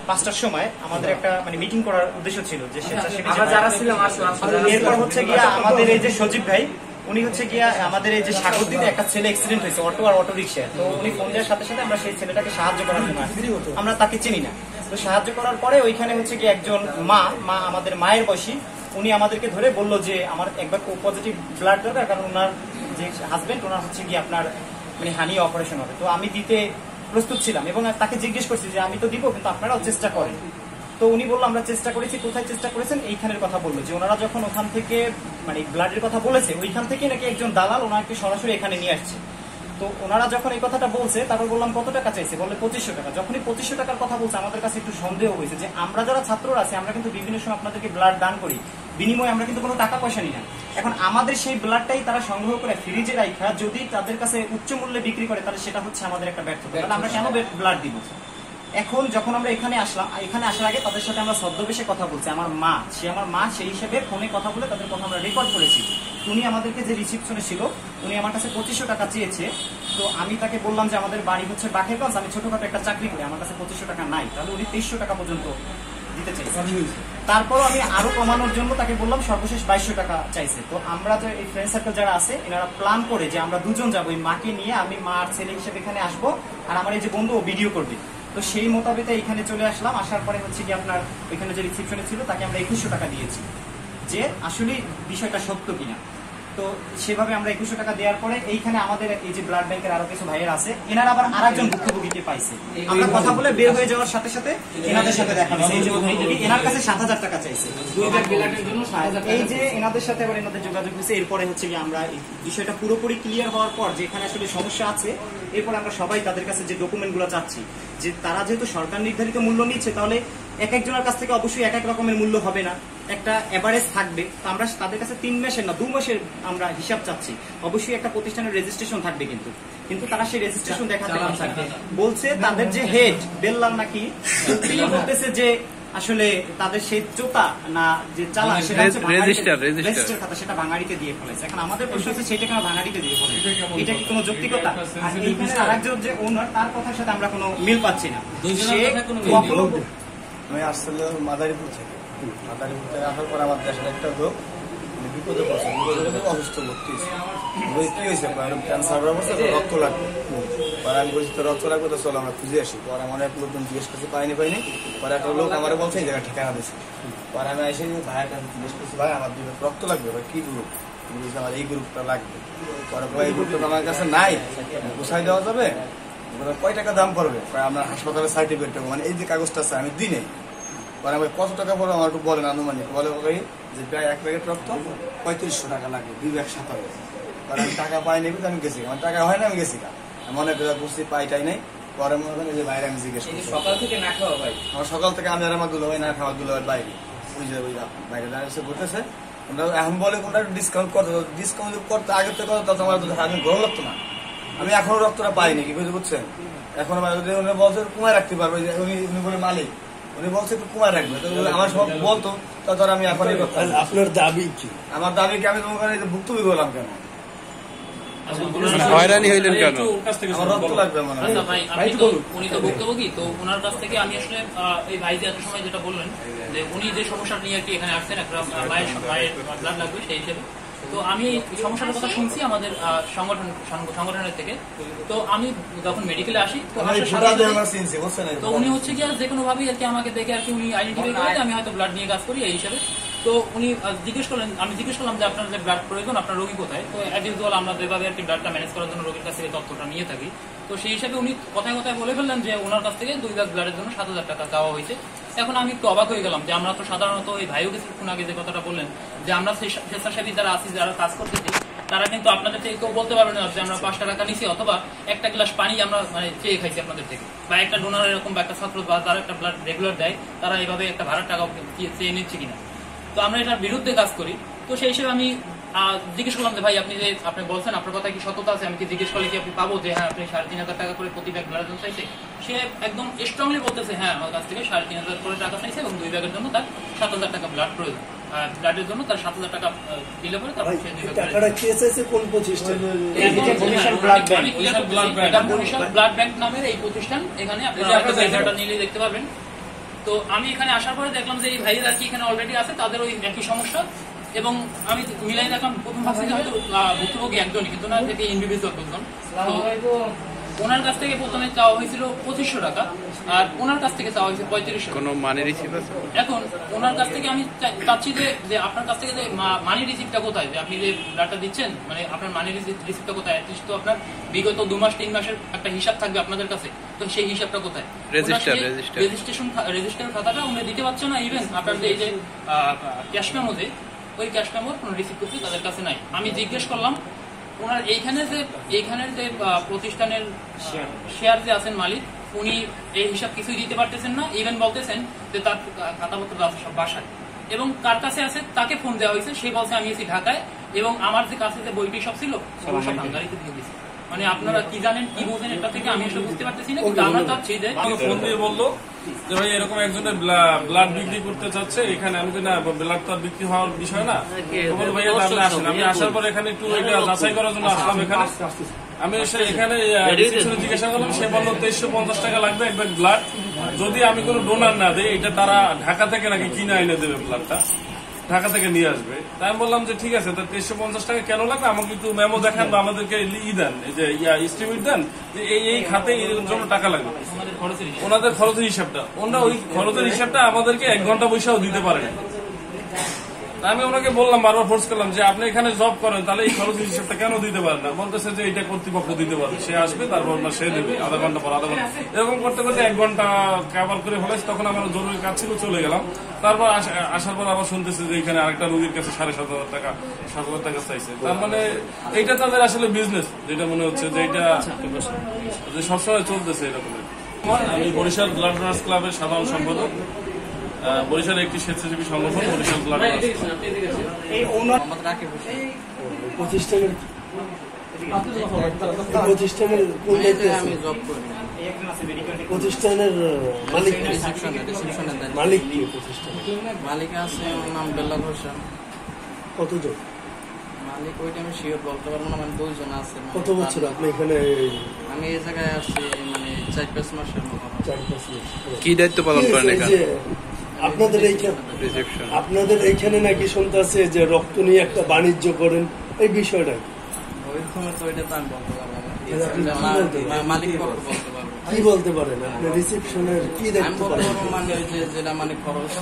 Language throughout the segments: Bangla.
5টার সময় আমাদের একটা মানে মিটিং করার উদ্দেশ্য ছিল যে এরপর হচ্ছে গিয়া আমাদের এই যে সজীব ভাই উনি হচ্ছে গিয়া আমাদের এই যে সাগরদ্বীপে একটা ছেলে অ্যাক্সিডেন্ট হয়েছে অটো আর অটো রিক্সায়, তো উনি ফোন দেওয়ার সাথে সাথে আমরা সেই ছেলেটাকে সাহায্য করার জন্য আমরা তাকে চিনি না, তো সাহায্য করার পরে ওইখানে হচ্ছে গিয়ে একজন মা আমাদের মায়ের বয়সী উনি আমাদেরকে ধরে বললো যে আমার একবার পজিটিভ ব্লাড দরকার, কারণ ওনার যে হাজবেন্ড ওনার হচ্ছে গিয়ে আপনার মানে হানি অপারেশন হবে। তো আমি দিতে প্রস্তুত ছিলাম এবং তাকে জিজ্ঞেস করছি যে আমি তো দিব কিন্তু আপনারাও চেষ্টা করেন। তো উনি বললো আমরা চেষ্টা করেছি। কোথায় চেষ্টা করেছেন? এইখানের কথা বললো যে ওনারা যখন ওখান থেকে মানে ব্লাডের কথা বলেছে ওইখান থেকে নাকি একজন দালাল ওনাকে সরাসরি এখানে নিয়ে আসছে। তো ওনারা যখন এই কথাটা বলছে তারপর বললাম কত টাকা চাইছে, বললে 2500 টাকা। যখনই 2500 টাকার কথা বলছে আমাদের কাছে একটু সন্দেহ হয়েছে যে আমরা যারা ছাত্ররা আছি আমরা কিন্তু বিভিন্ন সময় আপনাদেরকে ব্লাড দান করি, বিনিময়ে আমরা কিন্তু কোনো টাকা পয়সা নিই না। এখন আমাদের সেই ব্লাডটাই তারা সংগ্রহ করে ফ্রিজে রাখা যদি তাদের কাছে উচ্চ মূল্যে বিক্রি করে তাহলে সেটা হচ্ছে আমাদের একটা ব্যর্থতা, তাহলে আমরা কেন ব্লাড দিব? এখন যখন আমরা এখানে আসলাম, এখানে আসার আগে তাদের সাথে আমরা ছদ্মবেশে কথা বলছি। আমার মা সেই হিসেবে ফোনে কথা বলে তাদের কথা আমরা রেকর্ড করেছি। উনি আমাদেরকে যে রিসিপশনে ছিল উনি আমার কাছে 2500 টাকা চেয়েছে। তো আমি তাকে বললাম যে আমাদের বাড়ি হচ্ছে বাখেরগঞ্জ, আমি ছোটখাটো একটা চাকরি করি, আমার কাছে 2500 টাকা নাই। তাহলে উনি 2300 টাকা পর্যন্ত দিতে চাইছে। তারপরও আমি আরো কমানোর জন্য তাকে বললাম সর্বশেষ 2200 টাকা চাইছে। তো আমরা যে এই ফ্রেন্ড সার্কেল যারা আছে এনারা প্ল্যান করে যে আমরা দুজন যাবো, এই মাকে নিয়ে আমি মা আর ছেলে হিসেবে এখানে আসবো, আর আমার এই যে বন্ধু ও ভিডিও করবে। তো সেই মোতাবেক এখানে চলে আসলাম। আসার পরে হচ্ছে কি আপনার ওইখানে যে রিসিপশনে ছিল তাকে আমরা 2100 টাকা দিয়েছি, যে আসলে বিষয়টা সত্য কিনা। তো সেভাবে আমরা 2100 টাকা দেওয়ার পরে এইখানে আমাদের এই যে ব্লাড ব্যাংকের আরো কিছু ভাইয়ের আছে, এনারা আবার আরেকজন ভুক্তভোগীকে পাইছে। আমরা কথা বলে বের হয়ে যাওয়ার সাথে সাথে এনাদের সাথে দেখা হয়েছে, এই যে ভুক্তভোগী এনার কাছে 7000 টাকা চাইছে, 2 ব্যাগ ব্লাডের জন্য 7000 টাকা। এই যে এনাদের সাথে আবার এনাদের যোগাযোগ হয়েছে। এরপরে হচ্ছে কি আমরা এই বিষয়টা পুরোপুরি ক্লিয়ার হওয়ার পর যে এখানে আসলে সমস্যা আছে, এরপর আমরা সবাই তাদের কাছে যে ডকুমেন্টগুলো চাচ্ছি, যে তারা যেহেতু সরকার নির্ধারিত মূল্য নিচ্ছে তাহলে এক একজনের কাছ থেকে অবশ্যই এক এক রকমের মূল্য হবে না, একটা এভারেজ থাকবে। তো আমরা তাদের কাছে 3 মাসের না 2 মাসের আমরা হিসাব চাচ্ছি। অবশ্যই একটা প্রতিষ্ঠানের রেজিস্ট্রেশন থাকবে, কিন্তু তারা সেই রেজিস্ট্রেশন দেখাতে বলছে। তাদের যে হেড বেল্লাল নাকি তিনি বলতেছে যে আসলে তাদের সেই চোতা না যে চালান সেটা হচ্ছে রেজিস্টার খাতা, সেটা ভাঙাড়িতে দিয়ে ফেলেছে। এখন আমাদের প্রশ্ন হচ্ছে সেটা কেন ভাঙাড়িতে দিয়ে ফেলে, এটা কি কোনো যৌক্তিকতা? আর এইখানে আরেকজন যে ওনার তার কথার সাথে আমরা কোনো মিল পাচ্ছি না। আমি আসলে মাদারীপুর থেকে আসার পর আমার দেশের একটা লোক বিপদে পড়ছে, অসুস্থ ভর্তি কি হয়েছে ক্যান্সার রক্ত লাগবে। পরে আমি বলছি তো রক্ত লাগবে, তো চলো আমরা খুঁজে আসি। পরে আমার এক লোকজন জিজ্ঞেস করছি পাইনি। পরে একটা লোক আমার বলছে এই জায়গায় ঠিকানা দিচ্ছে। পরে আমি এসে ভাইয়ের কাছে জিজ্ঞেস করছি ভাই আমার রক্ত লাগবে, ভাই কি গ্রুপ? বলছি আমার এই গ্রুপটা লাগবে। পরে এই গ্রুপটা আমার কাছে নাই, গুছাই দেওয়া যাবে? কয় টাকা দাম পড়বে? আমরা হাসপাতালের সার্টিফিকেট মানে এই যে কাগজটা আছে আমি দিই নেই। পরে আমি কত টাকা পড়বে আমার একটু বলেন আনুমানিক। বলে যে প্রায় 1 প্যাকেট রক্ত 3500 টাকা লাগবে, 2 ব্যাগ 57। পরে আমি টাকা পাইনি, আমি গেছি, আমার টাকা হয় না, আমি গেছি না মনে করে বুঝছি পাইটাই নাই। পরে মনে করেন যে বাইরে আমি জিজ্ঞেস করছি সকাল থেকে না খাওয়া ভাই, আমার সকাল থেকে আমি আর আমার দুলাভাই না খাওয়া, দুলাভাই বাইরে ওই যে ওই বাইরে দাঁড়িয়ে ঘুরতেছে। এখন বলে কোনটা ডিসকাউন্ট করতে আগের থেকে তত আমার আমি ভালো লাগতো না। আমি এখনো রক্তটা পাইনি, কি বুঝছেন? এখন বলছে কুমায় রাখতে পারবো, উনি বলে মালিক, উনি বলছে একটু কুমার রাখবে। আমার সব বলতো তখন আমি এখন আপনার দাবি কি? আমার দাবি কি আমি তোমার ভুক্তভোগী হলাম কেন? হয়রানি হইলেন কেন? উনি তো ভুক্তভোগী, তো ওনার কাছ থেকে আমি আসলে এই ভাই যে এত সময় যেটা বললেন যে উনি যে সমস্যা নিয়ে আর কি এখানে আসছেন, একটা মায়ের ব্লাড লাগবে সেই হিসেবে। তো আমি সমস্যার কথা শুনছি আমাদের সংগঠনের থেকে। তো আমি যখন মেডিকেলে আসি তো উনি হচ্ছে কি যে কোনো ভাবেই আর কি আমাকে দেখে আর কি উনি আইডেন্টিফাই করে আমি হয়তো ব্লাড নিয়ে কাজ করি এই হিসাবে। তো উনি জিজ্ঞেস করলেন, আমি জিজ্ঞেস করলাম যে আপনার যে ব্লাড প্রয়োজন, আপনার রোগী কোথায়? তো অ্যাজ ইউজুয়াল আমরা যেভাবে আর কি ব্লাডটা ম্যানেজ করার জন্য রোগীর কাছ থেকে তথ্যটা নিয়ে থাকি, তো সেই হিসাবে উনি কথায় কথায় বলে ফেললেন যে ওনার কাছ থেকে 2 ব্যাগ ব্লাডের জন্য 7000 টাকা চাওয়া হয়েছে। এখন আমি একটু অবাক হয়ে গেলাম যে আমরা তো সাধারণত এই ভাইও কিছুক্ষণ আগে যে কথাটা বললেন যে আমরা স্বেচ্ছাসেবী যারা আছি, যারা কাজ করতেছি, তারা কিন্তু আপনাদের থেকে কেউ বলতে পারবে না যে আমরা 5 টাকা নিছি অথবা একটা গ্লাস পানি আমরা মানে চেয়ে খাইছি আপনাদের থেকে, বা একটা ডোনার এরকম বা একটা ছাত্র বা তারা একটা ব্লাড রেগুলার দেয়, তারা এইভাবে একটা ভাড়ার টাকা চেয়ে নিচ্ছে কিনা। তো আমরা এটার বিরুদ্ধে কাজ করি। তো সেই হিসেবে আমি জিজ্ঞেস করলাম যে ভাই আপনি যে আপনি বলছেন আপনার কথা কি সততা আছে, আমি কি জিজ্ঞেস করলে কি আপনি পাবো যে হ্যাঁ আপনি 3500 টাকা করে প্রতি ব্যাগ ব্লাডের জন্য চাইছে? সে একদম স্ট্রংলি বলতেছে হ্যাঁ আমার কাছ থেকে 3500 করে টাকা চাইছে এবং 2 ব্যাগের জন্য তার 7000 টাকা ব্লাড প্রয়োজন, ব্লাডের জন্য তার 7000 টাকা দিলে পরে তারপর সে টাকাটা কে চাইছে কোন প্রতিষ্ঠান? বরিশাল ব্লাড ব্যাংক নামের এই প্রতিষ্ঠান। এখানে আপনি নিলে দেখতে পারবেন তো আমি এখানে আসার পরে দেখলাম যে এই ভাইয়ের আর কি এখানে অলরেডি আছে, তাদের ওই একই সমস্যা। এবং আমি মিলাই দেখলাম প্রথম ভাবছি যে হয়তো ভুক্তভোগী একজনই, কিন্তু না থেকে ইন্ডিভিজুয়াল দুজন। তো ওনার কাছ থেকে প্রথমে চাওয়া হয়েছিল 2500 টাকা, আর ওনার কাছ থেকে চাওয়া হয়েছে 3500। কোনো মানি রিসিভ আছে? এখন ওনার কাছ থেকে আমি চাচ্ছি যে আপনার কাছ থেকে যে মানি রিসিপ্টটা কোথায়, যে আপনি যে ব্লাডটা দিচ্ছেন, মানে আপনার মানি রিসিপ্টটা কোথায়? অ্যাটলিস্ট তো আপনার বিগত 2 মাস 3 মাসের একটা হিসাব থাকবে আপনাদের কাছে, তো সেই হিসাবটা কোথায়? রেজিস্টার খাতাটা উনি দিতে পারছে না। ইভেন আপনার যে এই যে ক্যাশ মেমোতে, ওই ক্যাশ মেমোর কোনো রিসিপ্ট কপি তাদের কাছে নাই। আমি জিজ্ঞেস করলাম ওনার এইখানের যে প্রতিষ্ঠানের শেয়ার যে আছেন মালিক, উনি এই হিসাব কিছুই দিতে পারতেছেন না। ইভেন বলতেছেন যে তার খাতাপত্র আছে সব বাসায়, এবং কার কাছে আছে তাকে ফোন দেওয়া হয়েছে, সে বলছে আমি এসি ঢাকায়, এবং আমার যে কাছে যে বইটি সব ছিল সব হাঙ্গারিতে দিয়ে দিয়েছে। মানে আপনারা কি জানেন কি বোঝেন এটা থেকে আমি আসলে বুঝতে পারতেছি না, কিন্তু আমরা চাচ্ছি যে ফোন দিয়ে বললো যে ভাই এরকম একজনের ব্লাড বিক্রি করতে চাচ্ছে এখানে। আমি না ব্লাড তো আর বিক্রি হওয়ার বিষয় না, বলবো ভাইয়া আপনি আসেন। আমি আসার পর এখানে একটু এটা যাচাই করার জন্য আসলাম এখানে। আমি এসে এখানে জিজ্ঞাসা করলাম, সে বললো 2350 টাকা লাগবে এক ব্যাগ ব্লাড, যদি আমি কোনো ডোনার না দিই। এটা তারা ঢাকা থেকে নাকি কিনে এনে দেবে, ব্লাডটা ঢাকা থেকে নিয়ে আসবে। তাই আমি বললাম যে ঠিক আছে, 2350 টাকা কেন লাগবে, আমাকে একটু মেমো দেখান বা আমাদেরকে দেন, এই যে এস্টিমেট দেন যে এই খাতে এর জন্য টাকা লাগবে, ওনাদের খরচের হিসাবটা। ওনারা ওই খরচের হিসাবটা আমাদেরকে 1 ঘন্টা পয়সাও দিতে পারে না। আমি ওনাকে বললাম, বারবার ফোর্স করলাম যে আপনি এখানে জব করেন, তাহলে এই খরচের হিসাবটা কেন দিতে পারেন না? বলতেছে যে এটা কর্তৃপক্ষ দিতে পারে, সে আসবে তারপর না সে দেবে, আধা ঘন্টা পর আধা ঘন্টা, এরকম করতে করতে 1 ঘন্টা কাভার করে ফেলে। তখন আমার জরুরি কাজ ছিল, চলে গেলাম। তারপর আসার পর আবার শুনতেছে যে এখানে আরেকটা রোগীর কাছে 7,500 টাকা 7,000 টাকা চাইছে। তার মানে এইটা তাদের আসলে বিজনেস, যেটা মনে হচ্ছে যে এটা যে সবসময় চলতেছে এরকম। আমি বরিশাল ব্লাড ডোনার্স ক্লাবের সাধারণ সম্পাদক, বরিশালের একটি স্বেচ্ছাসেবী সংগঠন বরিশাল ব্লাড ডোনার্স ক্লাব। প্রতিষ্ঠানের কোন দায়িত্বে আছে? প্রতিষ্ঠানের মালিক কি? মালিক আছে, ওর নাম বেল্লাল হোসেন। কতজন মালিক ওইটা আমি শিওর বলতে পারবো না, মানে 2 জন আছে। কত বছর আপনি এখানে? আমি এই জায়গায় আসছি মানে 4-5 মাসের মতো। 4-5 মাস। কি দায়িত্ব পালন করেন এখানে? আপনাদের এইখানে নাকি শুনতে আছে যে রক্ত নিয়ে একটা বাণিজ্য করেন, এই বিষয়টা ওইরকম তো ওইটা তো আমি বলতে পারবো না। মালিক বলতে পারবো। কি বলতে পারেন আপনি? রিসেপশনের কি দায়িত্ব পালন? মানে ওই যে যেটা মানে খরচ,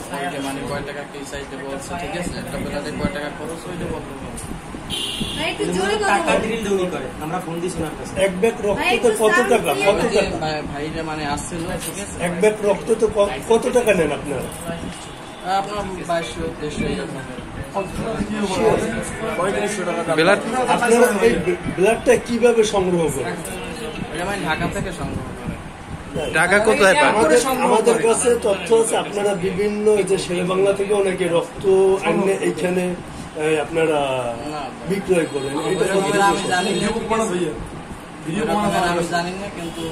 মানে কয় টাকা কি চাইতে বলছে, ঠিক আছে, একটা বেলাতে কয় টাকা খরচ ওইটা বলতে পারবো। এক ব্যাগ রক্ততে কত টাকা? ভাইরা মানে আসছিল, ঠিক আছে। এক ব্যাগ রক্ততে কত টাকা নেন আপনারা? আপনার 2200-2300 এরকম। আপনারা এই ব্লাডটা কিভাবে সংগ্রহ করেন? এটা মানে ঢাকা থেকে সংগ্রহ করে। টাকা কোথায় পান? আমাদের কাছে তথ্য আছে আপনারা বিভিন্ন যে শেরে বাংলা থেকে অনেকে রক্ত আনে এইখানে আপনারা বিক্রয় করেন। আমি জানি না, কিন্তু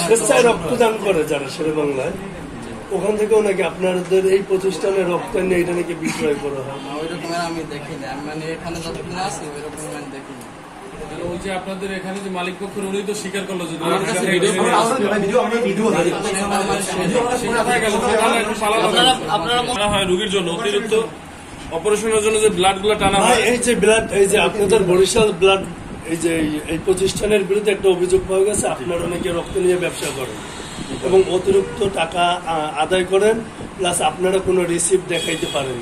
স্বেচ্ছায় রক্তদান করে যারা শেরে বাংলায়, ওখান থেকেও নাকি আপনাদের এই প্রতিষ্ঠানে রক্ত নিয়ে এটা নাকি বিক্রয় করা হয়। ওই রকমের আমি দেখিনি, আমি মানে এখানে যতক্ষণ আছি ওই রকম আমি দেখিনি। ওই যে আপনাদের এখানে যে মালিক পক্ষের উনি তো স্বীকার করলো যে হয় রোগীর জন্য অতিরিক্ত অপারেশনের জন্য যে ব্লাড গুলো টানা হয়। এই যে ব্লাড, এই যে আপনাদের বরিশাল ব্লাড, এই যে এই প্রতিষ্ঠানের বিরুদ্ধে একটা অভিযোগ পাওয়া গেছে, আপনারা অনেকে রক্ত নিয়ে ব্যবসা করেন এবং অতিরিক্ত টাকা আদায় করেন, প্লাস আপনারা কোনো রিসিপ্ট দেখাইতে পারেন।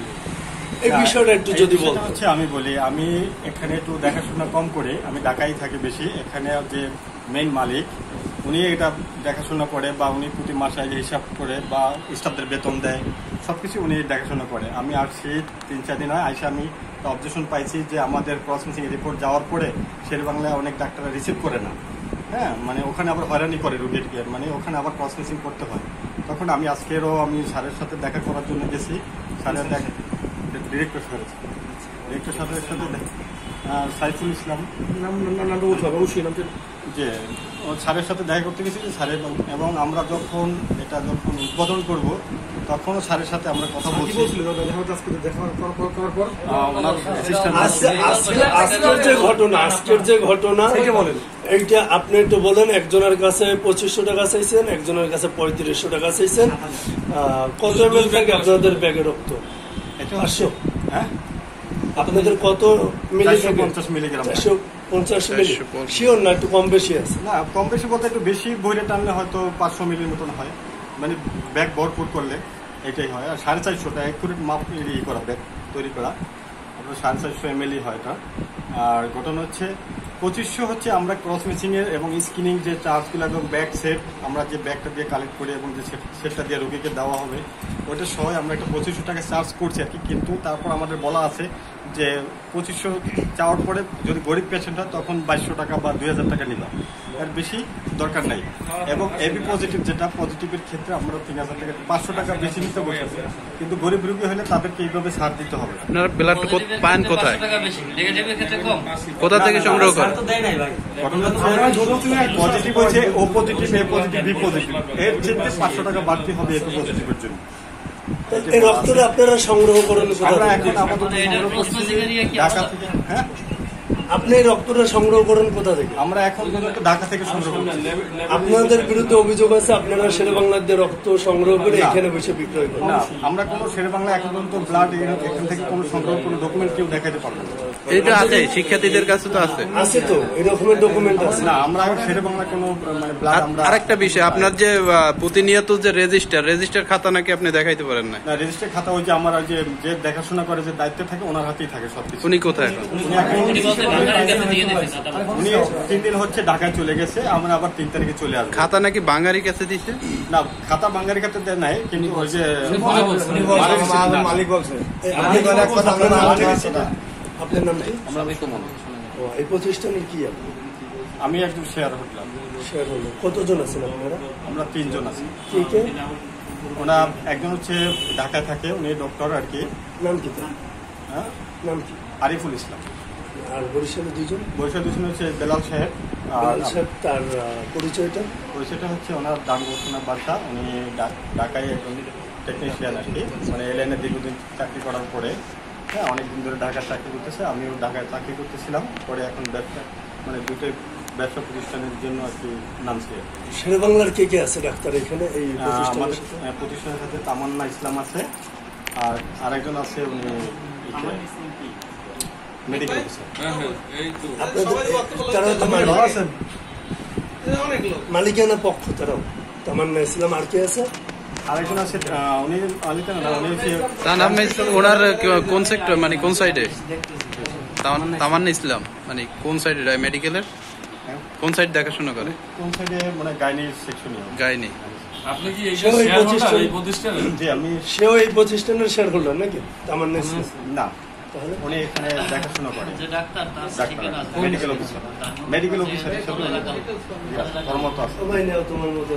এই বিষয়টা একটু যদি বলতে। হচ্ছে আমি বলি, আমি এখানে একটু দেখাশোনা কম করে, আমি ঢাকায় থাকি বেশি। এখানে যে মেইন মালিক উনি এটা দেখাশোনা করে, বা উনি প্রতি মাসে হিসাব করে বা স্টাফদের বেতন দেয়, সবকিছু উনি দেখাশোনা করে। আমি আসছি 3-4 দিন হয়, আইসা আমি অবজেকশন পাইছি যে আমাদের ক্রস মিসিং রিপোর্ট যাওয়ার পরে শের বাংলায় অনেক ডাক্তাররা রিসিভ করে না। হ্যাঁ, মানে ওখানে আবার হয়রানি করে রোগীকে, মানে ওখানে আবার ক্রস মিসিং করতে হয়। তখন আমি আজকেরও আমি স্যারের সাথে দেখা করার জন্য গেছি। স্যারের ডিরেক্টর সাথে সাইফুল ইসলাম যে স্যারের সাথে দেখা করতে গেছি যে স্যারের, এবং আমরা যখন উদ্বোধন করব তখনও স্যারের সাথে আমরা কথা বলছি। আজকের যে ঘটনা এইটা আপনি একটু বলেন। একজনের কাছে 2500 টাকা চাইছেন, একজনের কাছে 3500 টাকা চাইছেন, কত ml থাকে আপনাদের ব্যাগে রক্ত? এটা 500? হ্যাঁ আপনাদের কত মিলি থাকে? 450 মিলিগ্রাম। 450 মিলি। 450 শিওর না, একটু কম বেশি আছে? না কম বেশি বলতে একটু বেশি বইরে টানলে হয়তো 500 মিলির মতন হয়, মানে ব্যাগ ভরপুর করলে এটাই হয়। আর 450টা অ্যাকুরেট মাপ করা ব্যাগ তৈরি করা, আপনার 450 এমএলই হয় এটা। আর ঘটনা হচ্ছে 2500 হচ্ছে আমরা ক্রস ম্যাচিং এর এবং স্কিনিং যে চার্জগুলো এবং ব্যাগ সেট আমরা যে ব্যাগটা দিয়ে কালেক্ট করি এবং যে সেটটা দিয়ে রোগীকে দেওয়া হবে ওইটা সহ আমরা একটা 2500 টাকা চার্জ করছি আর কি। কিন্তু তারপর আমাদের বলা আছে যে 2500 চাওয়ার পরে যদি গরিব পেশেন্ট হয় তখন 2200 টাকা বা 2000 টাকা নিলাম, এর বেশি দরকার নাই। এবং এবি পজিটিভ যেটা পজিটিভের ক্ষেত্রে আমরা 3000 টাকা 500 টাকা বেশি নিতে বসেছি, কিন্তু গরিব রোগী হলে তাদেরকে এইভাবে ছাড় দিতে হবে। আপনারা ব্লাড পান কোথায়, 500 টাকা বেশি, নেগেটিভের ক্ষেত্রে কম। কোথা থেকে সংগ্রহ করেন? পজিটিভ হয়েছে ও পজিটিভ, এ পজিটিভ, বি পজিটিভ, এর ক্ষেত্রে 500 টাকা বাড়তি হবে এ পজিটিভের জন্য। এই রক্তটা আপনারা সংগ্রহ করেন কোথা আমরা থেকে? এখন আপাতত সংগ্রহ করছি ঢাকা থেকে। হ্যাঁ আপনি এই রক্তটা সংগ্রহ করেন কোথা থেকে? আমরা এখন পর্যন্ত ঢাকা থেকে সংগ্রহ করছি। আপনাদের বিরুদ্ধে অভিযোগ আছে আপনারা শেরেবাংলার দিয়ে রক্ত সংগ্রহ করে এখানে বসে বিক্রয় করেন। না আমরা কোনো শেরেবাংলা এখন পর্যন্ত ব্লাড এখান থেকে কোনো সংগ্রহ কোনো ডকুমেন্ট কেউ দেখাতে পারবো না। এটা আছে শিক্ষার্থীদের কাছে তো আছে। আছে তো এরকমের ডকুমেন্ট আছে? না আমরা শেরেবাংলা কোনো মানে ব্লাড আমরা আরেকটা বিষয়, আপনার যে প্রতিনিয়ত যে রেজিস্টার খাতা নাকি আপনি দেখাইতে পারেন না, না রেজিস্টার খাতা ওই যে আমার যে দেখাশোনা করে যে দায়িত্বে থাকে ওনার হাতেই থাকে সবকিছু। উনি কোথায় এখন? উনি এখন উনি বলতে বাঙালির কাছে দিয়ে দিতেন খাতা। উনি 3 দিন হচ্ছে ঢাকায় চলে গেছে, আমরা আবার 3 তারিখে চলে আসবো। খাতা নাকি বাঙালির কাছে দিচ্ছে? না খাতা বাঙালি কাছে দেয় নাই, কিন্তু ওই যে মালিক বলছে আপনি বলে এক কথা আমরা না আমাদের বলে সেটা আপনার নাম কি? আমরা বিকমন। ও, এই প্রতিষ্ঠানের কি আপনি? আমি একজন শেয়ার হলাম। শেয়ার হলো কতজন আছেন আপনারা? আমরা 3 জন আছি। কে কে? ওনা একজন হচ্ছে ঢাকায় থাকে, উনি ডক্টর আর কি। নাম কি তার? হ্যাঁ নাম কি? আরিফুল ইসলাম। আর বরিশালে দুজন? বৈশাখ দুজন হচ্ছে বেলাল সাহেব। আর স্যার তার পরিচয়টা? পরিচয়টা হচ্ছে ওনার দান ঘোষণা বাসা, উনি ঢাকায় একজন টেকনিশিয়ান আর কি, মানে এলএনএ দীর্ঘদিন চাকরি করার পরে হ্যাঁ অনেকদিন ধরে ঢাকায় চাকরি করতেছে, আমিও ঢাকায় চাকরি করতেছিলাম, পরে এখন ব্যবসা মানে দুটোই ব্যবসা প্রতিষ্ঠানের জন্য আর কি নামছি। শেরেবাংলার কে কে আছে ডাক্তার এখানে এই আমাদের প্রতিষ্ঠানে? প্রতিষ্ঠানের সাথে তামান্না ইসলাম আছে, আর আরেকজন আছে উনি মেডিকেল অফিসার। আপনাদের তারা তো মালিকানা পক্ষ, তারাও তামান্না ইসলাম। আর কে আছে? আরেকজন আছে উনি মালিকানা না, উনি হচ্ছে তার নাম ওনার কোন সেক্টর, মানে কোন সাইডে? তামান্না ইসলাম মানে কোন সাইডে? মেডিকেলের কোন সাইড দেখাশোনা করে? কোন সাইডে মানে গাইনির সেকশনে। গাইনি। আপনি কি সেও এই প্রতিষ্ঠানে? এই প্রতিষ্ঠানে? জি আমি সেও এই প্রতিষ্ঠানের শেয়ার হোল্ডার নাকি তামান্না ইসলাম? না, তাহলে উনি এখানে দেখাশোনা করে যে ডাক্তার তার ডাক্তার ঠিকানা আছে। মেডিকেল অফিসার হিসেবে কর্মরত আছে। সবাই নেও তোমার মতো।